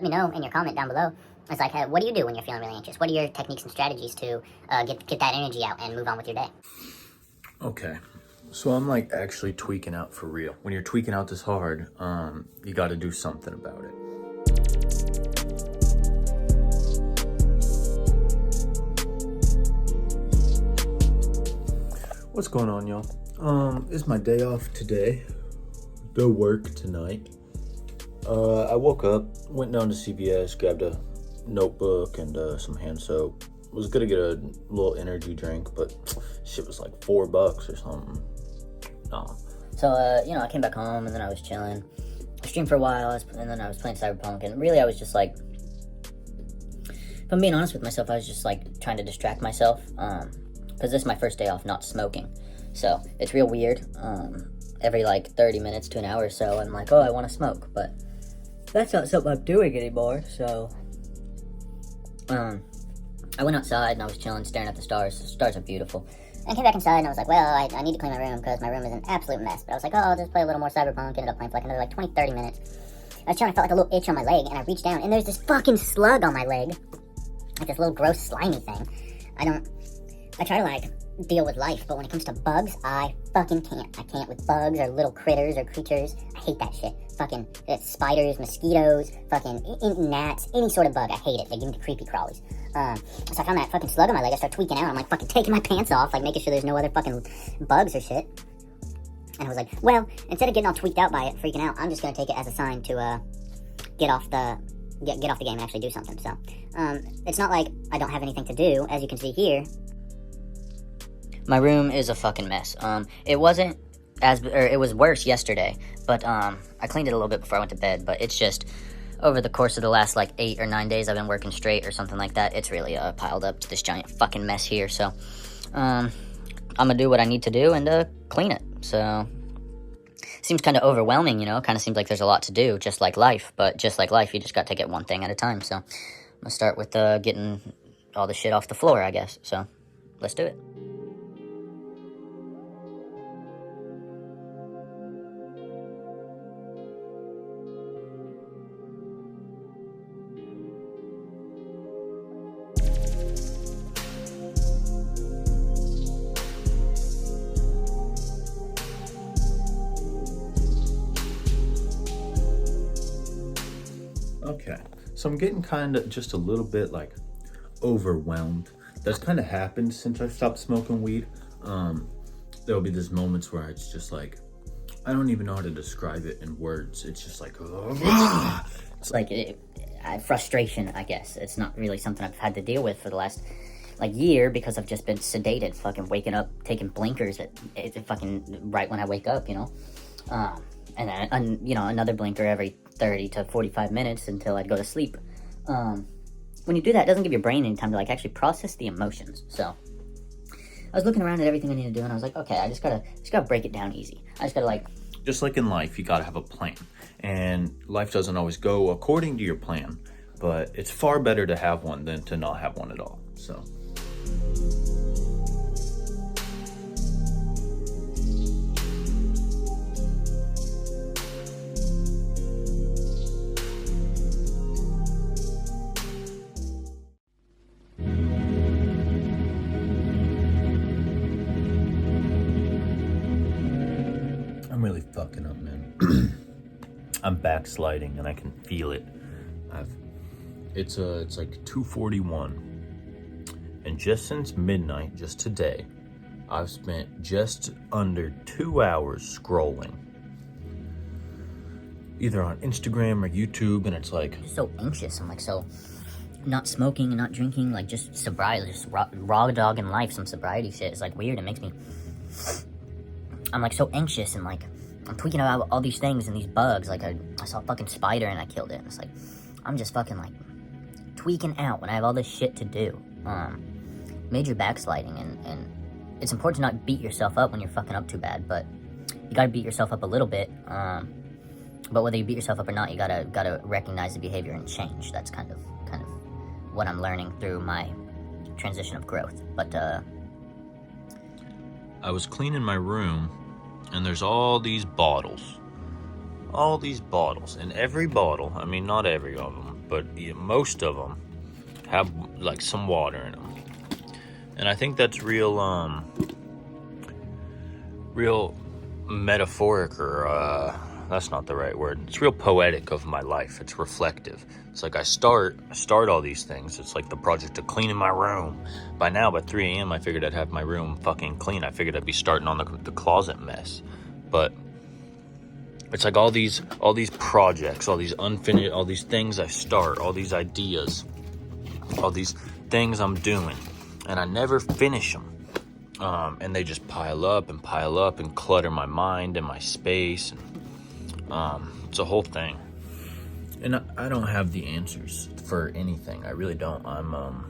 Let me know in your comment down below. It's like, hey, what do you do when you're feeling really anxious? What are your techniques and strategies to get that energy out and move on with your day? Okay, so I'm like actually tweaking out for real. When you're tweaking out this hard, you got to do something about it. What's going on, y'all? It's my day off today. Go work tonight. I woke up, went down to CVS, grabbed a notebook and some hand soap. Was gonna get a little energy drink, but shit was like $4 or something. No. So, I came back home and then I was chilling. I streamed for a while and then I was playing Cyberpunk, and really I was just like, if I'm being honest with myself, I was just like trying to distract myself, because this is my first day off not smoking. So it's real weird. Every like 30 minutes to an hour or so, I'm like, oh, I want to smoke, but that's not something I'm doing anymore. So I went outside and I was chilling, staring at the stars. The stars are beautiful. And I came back inside and I was like, well, I need to clean my room because my room is an absolute mess. But I was like, oh, I'll just play a little more Cyberpunk. Ended up playing for like another 20, 30 minutes. I was chilling, I felt like a little itch on my leg, and I reached down and there's this fucking slug on my leg. Like this little gross slimy thing. I try to like deal with life, but when it comes to bugs, I fucking can't. I can't with bugs or little critters or creatures. I hate that shit. Fucking spiders, mosquitoes, fucking gnats, any sort of bug. I hate it. They give me the creepy crawlies. So I found that fucking slug on my leg. I start tweaking out. I'm like fucking taking my pants off, like making sure there's no other fucking bugs or shit. And I was like, well, instead of getting all tweaked out by it, freaking out, I'm just gonna take it as a sign to get off the game and actually do something. So it's not like I don't have anything to do, as you can see here. My room is a fucking mess. It was worse yesterday, but I cleaned it a little bit before I went to bed, but it's just, over the course of the last like 8 or 9 days I've been working straight or something like that, it's really piled up to this giant fucking mess here. So I'm gonna do what I need to do and clean it. So seems kind of overwhelming, kind of seems like there's a lot to do, just like life, but just like life, you just got to get one thing at a time. So I'm gonna start with getting all the shit off the floor, I guess. So let's do it. Okay, so I'm getting kind of just a little bit like overwhelmed. That's kind of happened since I stopped smoking weed. There'll be these moments where it's just like, I don't even know how to describe it in words. It's just like, it's like frustration, I guess. It's not really something I've had to deal with for the last like year, because I've just been sedated, fucking waking up, taking blinkers at fucking right when I wake up, and then another blinker every 30 to 45 minutes until I'd go to sleep. When you do that, it doesn't give your brain any time to like actually process the emotions. So I was looking around at everything I need to do, and I was like, okay, I just gotta break it down easy. I just gotta just like in life, you gotta have a plan, and life doesn't always go according to your plan, but it's far better to have one than to not have one at all. So I'm really fucking up, man. I'm backsliding and I can feel it. It's like 2:41, and just since midnight, just today, I've spent just under 2 hours scrolling, either on Instagram or YouTube, and it's like, I'm so anxious. I'm like, so not smoking and not drinking, like just sobriety, just raw dogging life, some sobriety shit. It's like weird. It makes me, I'm like so anxious, and like I'm tweaking out all these things and these bugs. Like I saw a fucking spider and I killed it. And it's like I'm just fucking like tweaking out when I have all this shit to do. Major backsliding, and it's important to not beat yourself up when you're fucking up too bad, but you gotta beat yourself up a little bit. But whether you beat yourself up or not, you gotta recognize the behavior and change. That's kind of what I'm learning through my transition of growth. But I was cleaning my room, and there's all these bottles, and every bottle, I mean, not every of them, but most of them have like some water in them. And I think that's real metaphoric, or that's not the right word. It's real poetic of my life. It's reflective. It's like I start all these things. It's like the project of cleaning my room. By now, by 3 a.m., I figured I'd have my room fucking clean. I figured I'd be starting on the closet mess. But it's like all these projects, all these unfinished, all these things I start, all these ideas, all these things I'm doing, and I never finish them. And they just pile up and clutter my mind and my space. And it's a whole thing. And I don't have the answers for anything. I really don't. I'm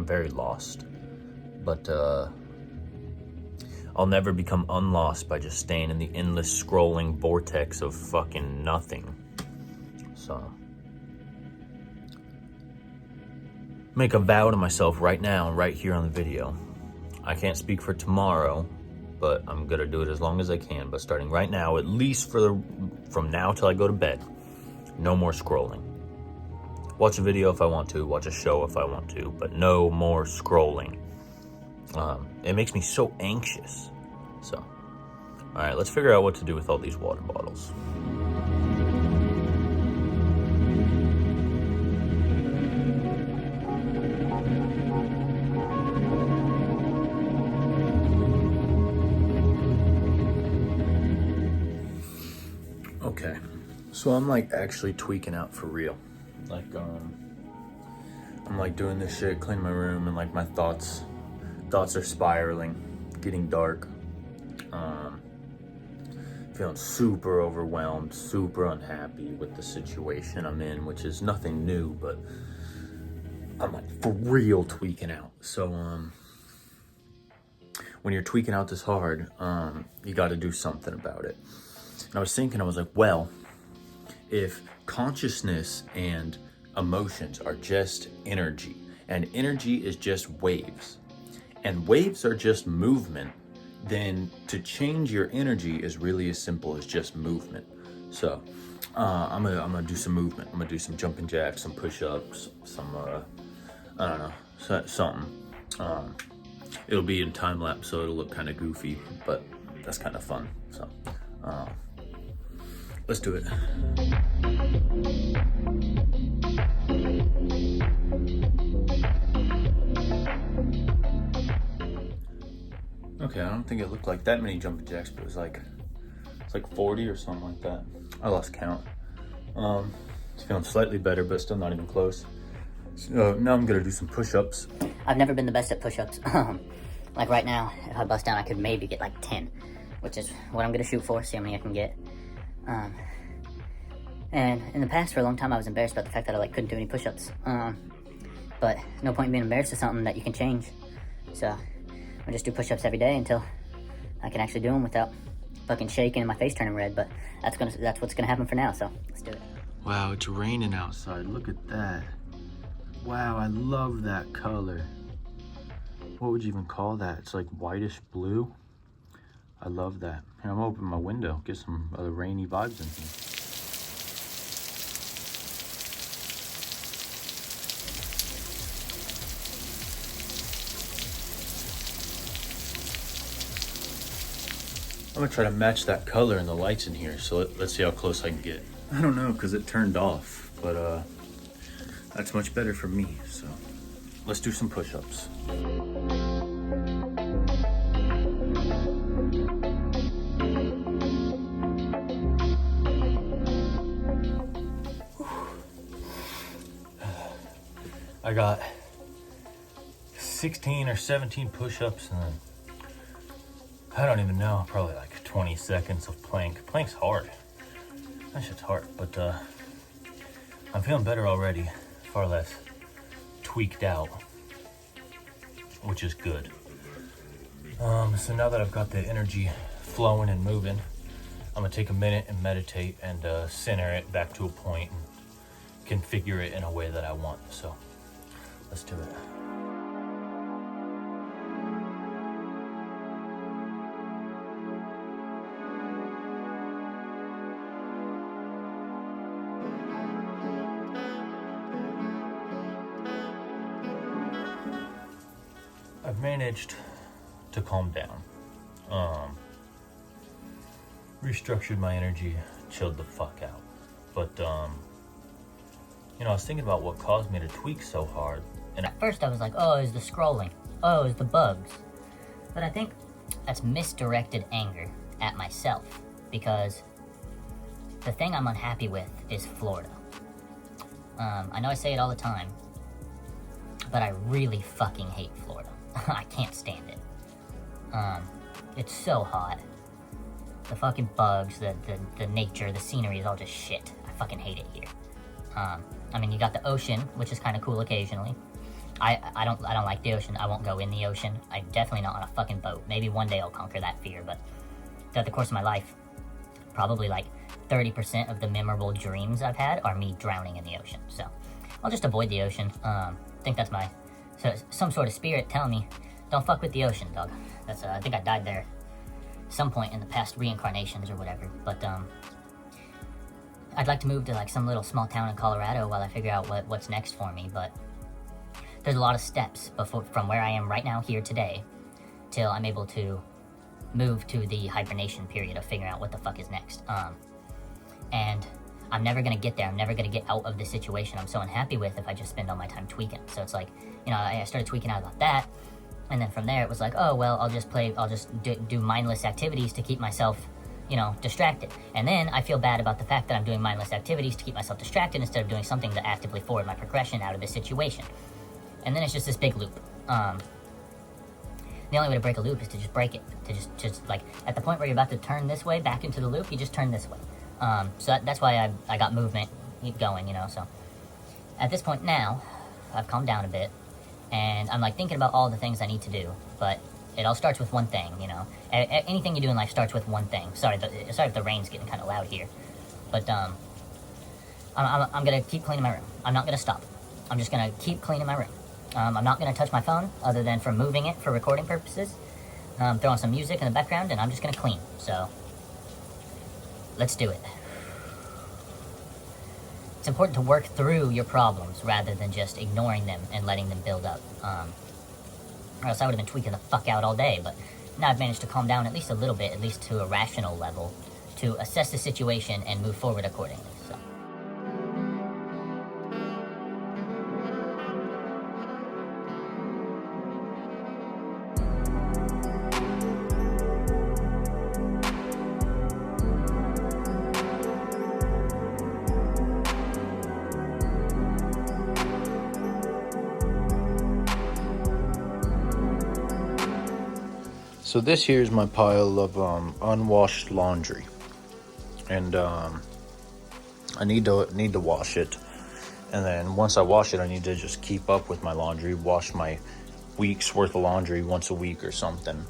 very lost. But I'll never become unlost by just staying in the endless scrolling vortex of fucking nothing. So make a vow to myself right now, right here on the video. I can't speak for tomorrow, but I'm gonna do it as long as I can. But starting right now, at least from now till I go to bed, no more scrolling. Watch a video if I want to, watch a show if I want to, but no more scrolling. It makes me so anxious. So, all right, let's figure out what to do with all these water bottles. Okay, so I'm like actually tweaking out for real. Like, I'm like doing this shit, cleaning my room, and like my thoughts are spiraling, getting dark. Feeling super overwhelmed, super unhappy with the situation I'm in, which is nothing new, but I'm like for real tweaking out. So, when you're tweaking out this hard, you got to do something about it. And I was thinking, I was like, well, if consciousness and emotions are just energy, and energy is just waves, and waves are just movement, then to change your energy is really as simple as just movement. So I'm gonna do some movement. I'm gonna do some jumping jacks, some push-ups, some I don't know, something. It'll be in time lapse, so it'll look kind of goofy, but that's kind of fun. So let's do it. Okay, I don't think it looked like that many jumping jacks, but it's like 40 or something like that. I lost count. It's feeling slightly better, but still not even close. So now I'm gonna do some push-ups. I've never been the best at push-ups. Like right now, if I bust down, I could maybe get like 10, which is what I'm gonna shoot for, see how many I can get. And in the past, for a long time, I was embarrassed about the fact that I like couldn't do any push-ups. But no point in being embarrassed of something that you can change. So I just do push-ups every day until I can actually do them without fucking shaking and my face turning red. But that's what's gonna happen for now. So let's do it. Wow, it's raining outside. Look at that. Wow, I love that color. What would you even call that? It's like whitish blue. I love that. Here, I'm gonna open my window, get some other rainy vibes in here. I'm gonna try to match that color in the lights in here, so let's see how close I can get. I don't know, because it turned off, but that's much better for me, so let's do some push-ups. I got 16 or 17 push-ups, and then I don't even know, probably like 20 seconds of plank. Plank's hard. That shit's hard, but I'm feeling better already, far less tweaked out, which is good. So now that I've got the energy flowing and moving, I'm gonna take a minute and meditate and center it back to a point and configure it in a way that I want. So let's do it. I've managed to calm down. Restructured my energy, chilled the fuck out. But, you know, I was thinking about what caused me to tweak so hard. And at first I was like, oh, it's the scrolling. Oh, it's the bugs. But I think that's misdirected anger at myself, because the thing I'm unhappy with is Florida. I know I say it all the time, but I really fucking hate Florida. I can't stand it. It's so hot. The fucking bugs, the nature, the scenery is all just shit. I fucking hate it here. I mean, you got the ocean, which is kind of cool occasionally. I don't like the ocean. I won't go in the ocean. I'm definitely not on a fucking boat. Maybe one day I'll conquer that fear, but throughout the course of my life, probably like 30% of the memorable dreams I've had are me drowning in the ocean. So I'll just avoid the ocean. I think that's some sort of spirit telling me, don't fuck with the ocean, dog. That's I think I died there some point in the past reincarnations or whatever. But I'd like to move to like some little small town in Colorado while I figure out what's next for me. But there's a lot of steps from where I am right now here today till I'm able to move to the hibernation period of figuring out what the fuck is next. And I'm never gonna get there. I'm never gonna get out of the situation I'm so unhappy with if I just spend all my time tweaking. So it's like, you know, I started tweaking out about that, and then from there it was like, oh well, I'll just do mindless activities to keep myself, you know, distracted. And then I feel bad about the fact that I'm doing mindless activities to keep myself distracted instead of doing something to actively forward my progression out of this situation. And then it's just this big loop. The only way to break a loop is to just break it. To just like, at the point where you're about to turn this way back into the loop, you just turn this way. So that's why I got movement going, you know. So at this point now, I've calmed down a bit, and I'm like thinking about all the things I need to do. But it all starts with one thing, you know. Anything you do in life starts with one thing. Sorry if the rain's getting kind of loud here, but I'm gonna keep cleaning my room. I'm not gonna stop. I'm just gonna keep cleaning my room. I'm not gonna touch my phone other than for moving it for recording purposes. Throw on some music in the background, and I'm just gonna clean. So let's do it. It's important to work through your problems rather than just ignoring them and letting them build up. Or else I would have been tweaking the fuck out all day, but now I've managed to calm down at least a little bit, at least to a rational level, to assess the situation and move forward accordingly. So. So this here is my pile of unwashed laundry, and I need to wash it. And then once I wash it, I need to just keep up with my laundry, wash my week's worth of laundry once a week or something.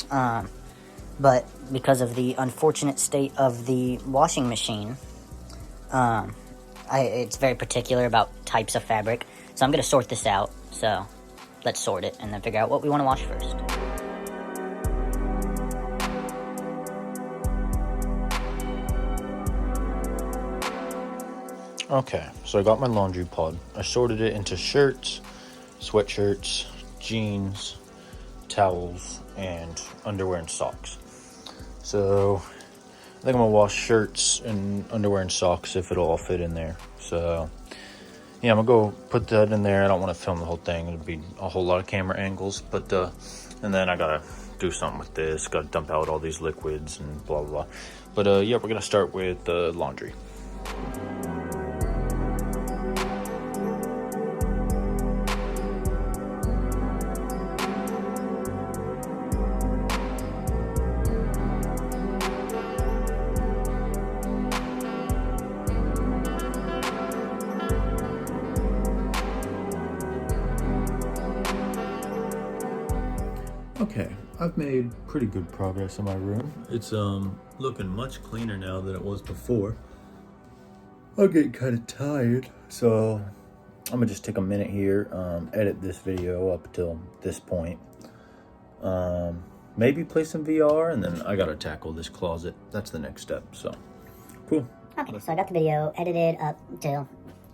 But because of the unfortunate state of the washing machine, it's very particular about types of fabric. So I'm gonna sort this out. So let's sort it and then figure out what we want to wash first. Okay, so I got my laundry pod. I sorted it into shirts, sweatshirts, jeans, towels, and underwear and socks. So I think I'm gonna wash shirts and underwear and socks if it'll all fit in there. So yeah, I'm gonna go put that in there. I don't want to film the whole thing. It'd be a whole lot of camera angles, but and then I gotta do something with this. Gotta dump out all these liquids and blah blah blah. But yeah, we're gonna start with laundry. Okay, I've made pretty good progress in my room. It's looking much cleaner now than it was before. I'm getting kind of tired, so I'm gonna just take a minute here, edit this video up till this point. Maybe play some VR, and then I gotta tackle this closet. That's the next step, so cool. Okay, so I got the video edited up to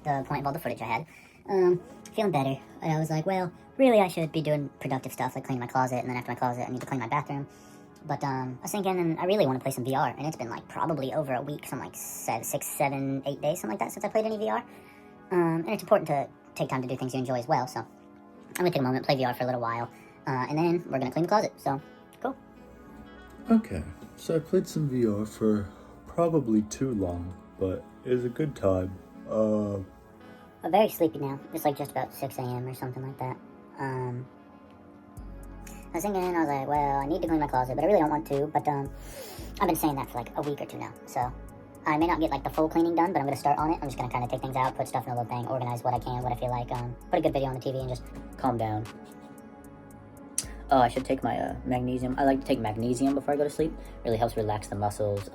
the point of all the footage I had. Feeling better. And I was like, well, really I should be doing productive stuff, like cleaning my closet, and then after my closet I need to clean my bathroom. But I was thinking, and I really want to play some VR, and it's been like probably over a week, some like 6, 7, 8 days, something like that, since I played any VR. And it's important to take time to do things you enjoy as well, so I'm gonna take a moment, play VR for a little while, and then we're gonna clean the closet, so cool. Okay, so I played some VR for probably too long, but it was a good time. I'm very sleepy now. It's like just about 6 a.m. or something like that. I was thinking, I was like, well, I need to clean my closet, but I really don't want to, but I've been saying that for like a week or two now, so I may not get like the full cleaning done, but I'm going to start on it. I'm just going to kind of take things out, put stuff in a little thing, organize what I can, what I feel like, put a good video on the TV and just calm down. Oh, I should take my magnesium. I like to take magnesium before I go to sleep. Really helps relax the muscles,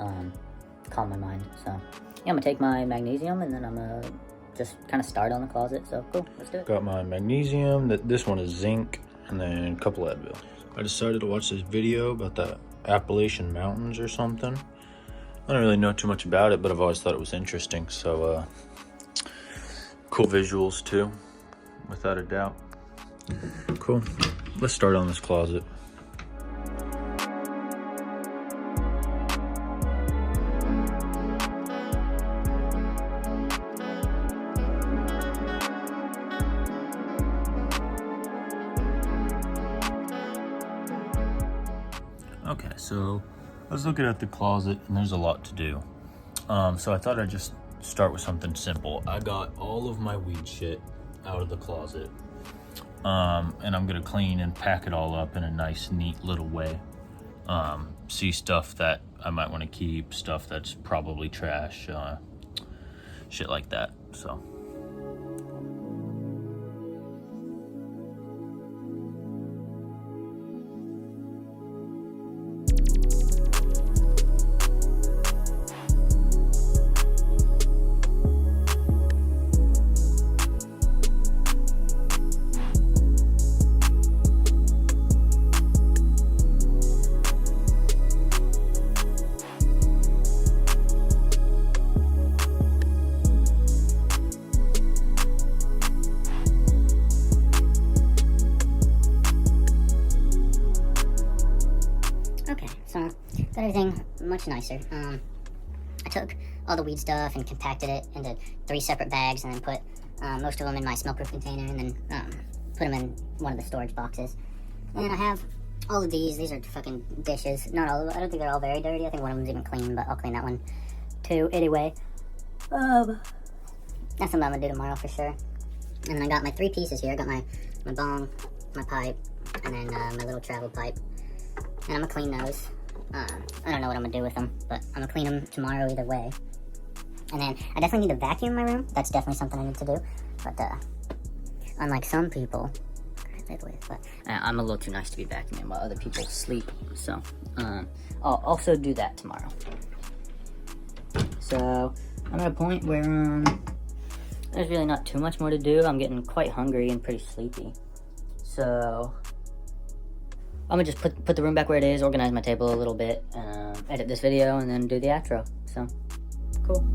calm my mind. So, yeah, I'm going to take my magnesium and then I'm going to just kind of start on the closet. So, cool, let's do it. Got my magnesium. This one is zinc, and then a couple Advil. I decided to watch this video about the Appalachian Mountains or something. I don't really know too much about it, but I've always thought it was interesting. So, cool visuals too, without a doubt. Cool. Let's start on this closet. Okay, so I was looking at the closet and there's a lot to do. So I thought I'd just start with something simple. I got all of my weed shit out of the closet. And I'm gonna clean and pack it all up in a nice, neat little way. See stuff that I might want to keep, stuff that's probably trash, shit like that, so. So, got everything much nicer. I took all the weed stuff and compacted it into 3 separate bags and then put most of them in my smell-proof container and then put them in one of the storage boxes. And I have all of these. These are fucking dishes. Not all of them. I don't think they're all very dirty. I think one of them's even clean, but I'll clean that one too. Anyway, that's something I'm gonna do tomorrow for sure. And then I got my 3 pieces here. I got my bong, my pipe, and then my little travel pipe. And I'm gonna clean those. I don't know what I'm gonna do with them, but I'm gonna clean them tomorrow either way. And then I definitely need to vacuum my room. That's definitely something I need to do. But unlike some people I live with, but I'm a little too nice to be vacuuming while other people sleep. So I'll also do that tomorrow. So I'm at a point where there's really not too much more to do. I'm getting quite hungry and pretty sleepy. So I'm gonna just put the room back where it is, organize my table a little bit, edit this video, and then do the outro. So, cool.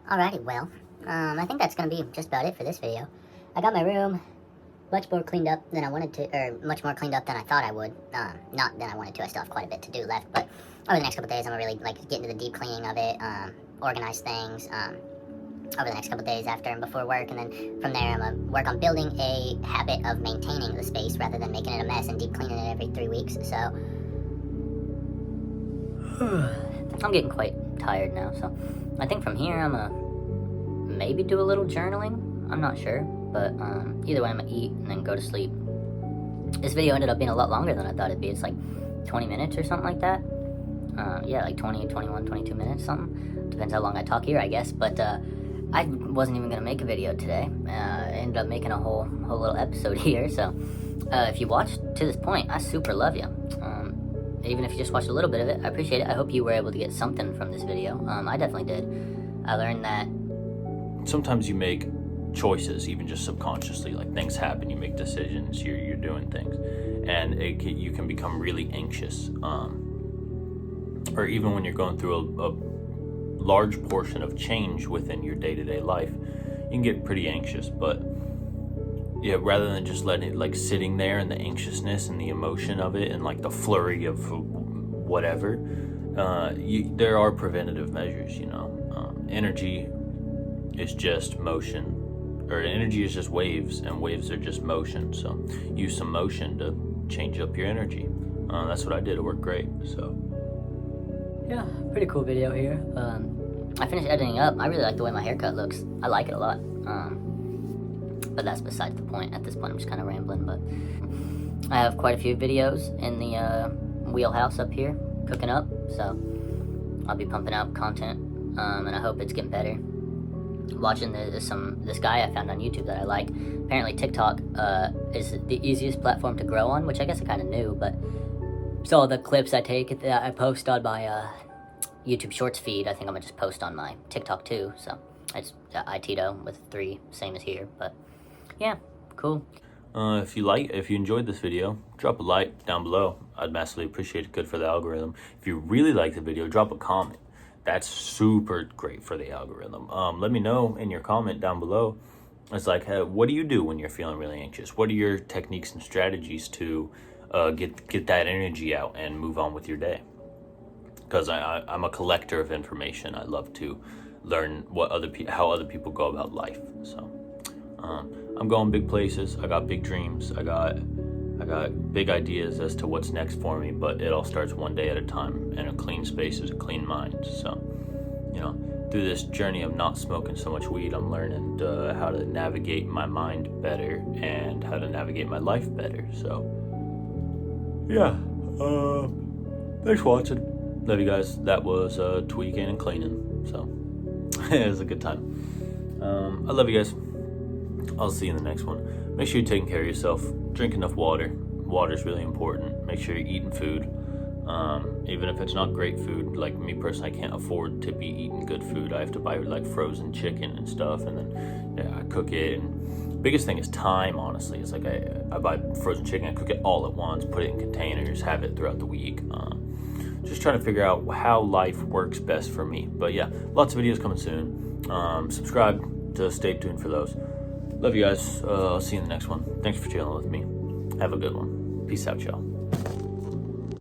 Alrighty, well, I think that's gonna be just about it for this video. I got my room much more cleaned up than I wanted to, or much more cleaned up than I thought I would. Not than I wanted to. I still have quite a bit to do left, but over the next couple days, I'm gonna really get into the deep cleaning of it, organize things, over the next couple days after and before work, and then from there, I'm gonna work on building a habit of maintaining the space rather than making it a mess and deep cleaning it every 3 weeks. So I'm getting quite tired now, so I think from here I'm gonna maybe do a little journaling. I'm not sure, but either way I'm gonna eat and then go to sleep. This video ended up being a lot longer than I thought it'd be. It's like 20 minutes or something like that. Yeah, like 20, 21, 22 minutes, something. Depends how long I talk here, I guess, but I wasn't even gonna make a video today. Ended up making a whole little episode here. So if you watched to this point, I super love you. Even if you just watched a little bit of it, I appreciate it. I hope you were able to get something from this video. I definitely did. I learned that sometimes you make choices, even just subconsciously. Like, things happen, you make decisions, you're doing things, and you can become really anxious. Or even when you're going through a large portion of change within your day-to-day life, you can get pretty anxious. But yeah, rather than just letting it, like, sitting there and the anxiousness and the emotion of it and like the flurry of whatever, there are preventative measures. Energy is just motion, or energy is just waves, and waves are just motion. So use some motion to change up your energy. That's what I did. It worked great. So yeah, pretty cool video here. I finished editing up. I really like the way my haircut looks. I like it a lot. But that's besides the point. At this point, I'm just kind of rambling. But I have quite a few videos in the wheelhouse up here, cooking up. So I'll be pumping out content, and I hope it's getting better. Watching this guy I found on YouTube that I like. Apparently TikTok is the easiest platform to grow on, which I guess I kind of knew, but saw the clips I take that I post on my YouTube Shorts feed. I think I'm gonna just post on my TikTok too. So it's Itito with 3, same as here. But yeah, cool. If you enjoyed this video, drop a like down below. I'd massively appreciate it. Good for the algorithm. If you really like the video, drop a comment. That's super great for the algorithm. Let me know in your comment down below. It's like, hey, what do you do when you're feeling really anxious? What are your techniques and strategies to get that energy out and move on with your day? Because I'm a collector of information. I love to learn how other people go about life. So I'm going big places. I got big dreams. I got big ideas as to what's next for me, but it all starts one day at a time, and a clean space is a clean mind. So, through this journey of not smoking so much weed, I'm learning how to navigate my mind better and how to navigate my life better. So, yeah, thanks for watching. Love you guys. That was Tweakin and Cleanin. So, it was a good time. I love you guys. I'll see you in the next one. Make sure you're taking care of yourself. Drink enough water. Water is really important. Make sure you're eating food. Even if it's not great food, like me personally, I can't afford to be eating good food. I have to buy like frozen chicken and stuff, and then I cook it. And biggest thing is time, honestly. It's like I buy frozen chicken, I cook it all at once, put it in containers, have it throughout the week. Just trying to figure out how life works best for me. But yeah, lots of videos coming soon. Subscribe to stay tuned for those. Love you guys. I'll see you in the next one. Thanks for chilling with me. Have a good one. Peace out, y'all.